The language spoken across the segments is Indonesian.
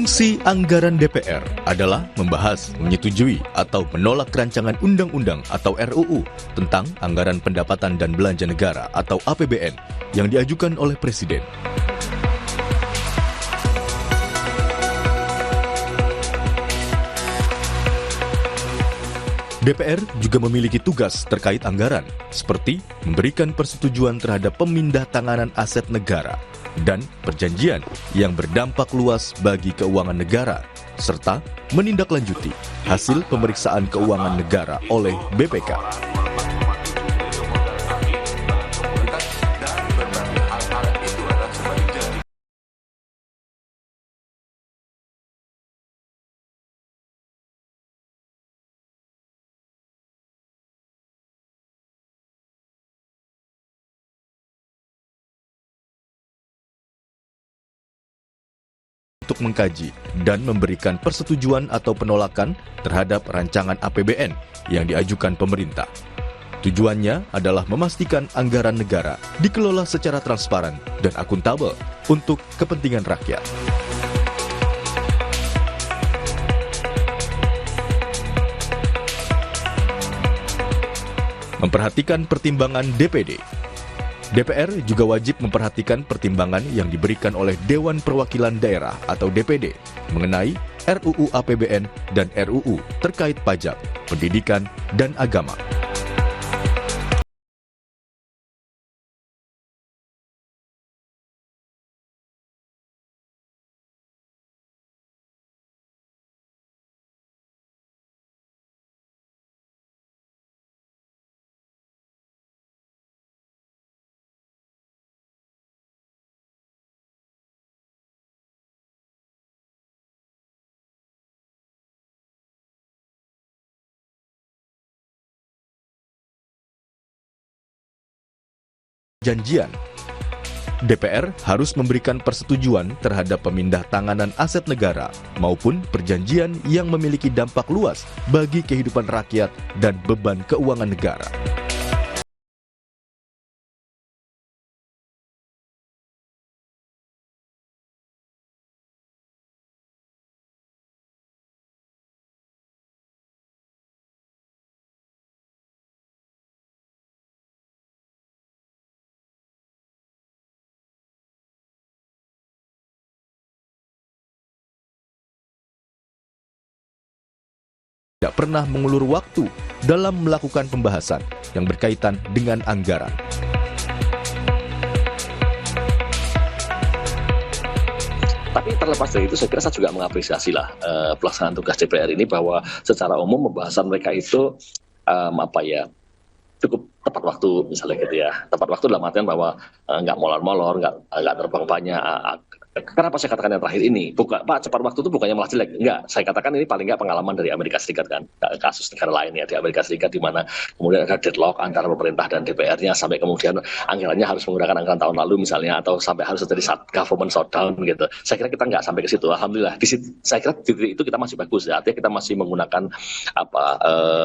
Fungsi anggaran DPR adalah membahas, menyetujui, atau menolak rancangan undang-undang atau RUU tentang anggaran pendapatan dan belanja negara atau APBN yang diajukan oleh Presiden. DPR juga memiliki tugas terkait anggaran, seperti memberikan persetujuan terhadap pemindahntanganan aset negara dan perjanjian yang berdampak luas bagi keuangan negara, serta menindaklanjuti hasil pemeriksaan keuangan negara oleh BPK. Untuk mengkaji dan memberikan persetujuan atau penolakan terhadap rancangan APBN yang diajukan pemerintah. Tujuannya adalah memastikan anggaran negara dikelola secara transparan dan akuntabel untuk kepentingan rakyat. Memperhatikan pertimbangan DPD. DPR juga wajib memperhatikan pertimbangan yang diberikan oleh Dewan Perwakilan Daerah atau DPD mengenai RUU APBN dan RUU terkait pajak, pendidikan, dan agama. Perjanjian. DPR harus memberikan persetujuan terhadap pemindahntanganan aset negara maupun perjanjian yang memiliki dampak luas bagi kehidupan rakyat dan beban keuangan negara. Tidak pernah mengulur waktu dalam melakukan pembahasan yang berkaitan dengan anggaran. Tapi terlepas dari itu, saya kira saya juga mengapresiasi pelaksanaan tugas DPR ini, bahwa secara umum pembahasan mereka itu cukup tepat waktu, misalnya gitu ya. Tepat waktu dalam artian bahwa nggak molor-molor, nggak terbang banyak. Kenapa saya katakan yang terakhir ini? Pak, cepat waktu itu bukannya malah jelek. Enggak, saya katakan ini paling nggak pengalaman dari Amerika Serikat kan. Kasus negara lain ya di Amerika Serikat, di mana kemudian ada deadlock antara pemerintah dan DPR-nya, sampai kemudian anggarannya harus menggunakan anggaran tahun lalu misalnya, atau sampai harus terjadi government shutdown gitu. Saya kira kita nggak sampai ke situ. Alhamdulillah. Saya kira di titik itu kita masih bagus ya. Artinya kita masih menggunakan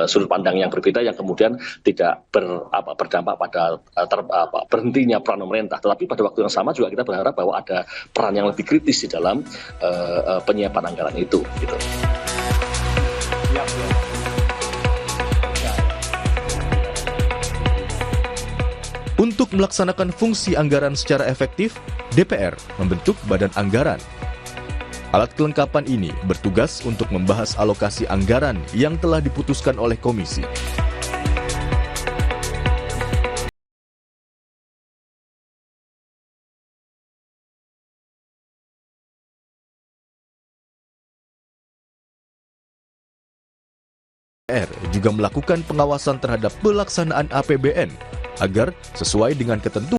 sudut pandang yang berbeda, yang kemudian tidak berdampak pada berhentinya peran pemerintah. Tetapi pada waktu yang sama juga kita berharap bahwa ada peran yang lebih kritis di dalam penyiapan anggaran itu. Gitu. Untuk melaksanakan fungsi anggaran secara efektif, DPR membentuk Badan Anggaran. Alat kelengkapan ini bertugas untuk membahas alokasi anggaran yang telah diputuskan oleh Komisi. DPR juga melakukan pengawasan terhadap pelaksanaan APBN agar sesuai dengan ketentuan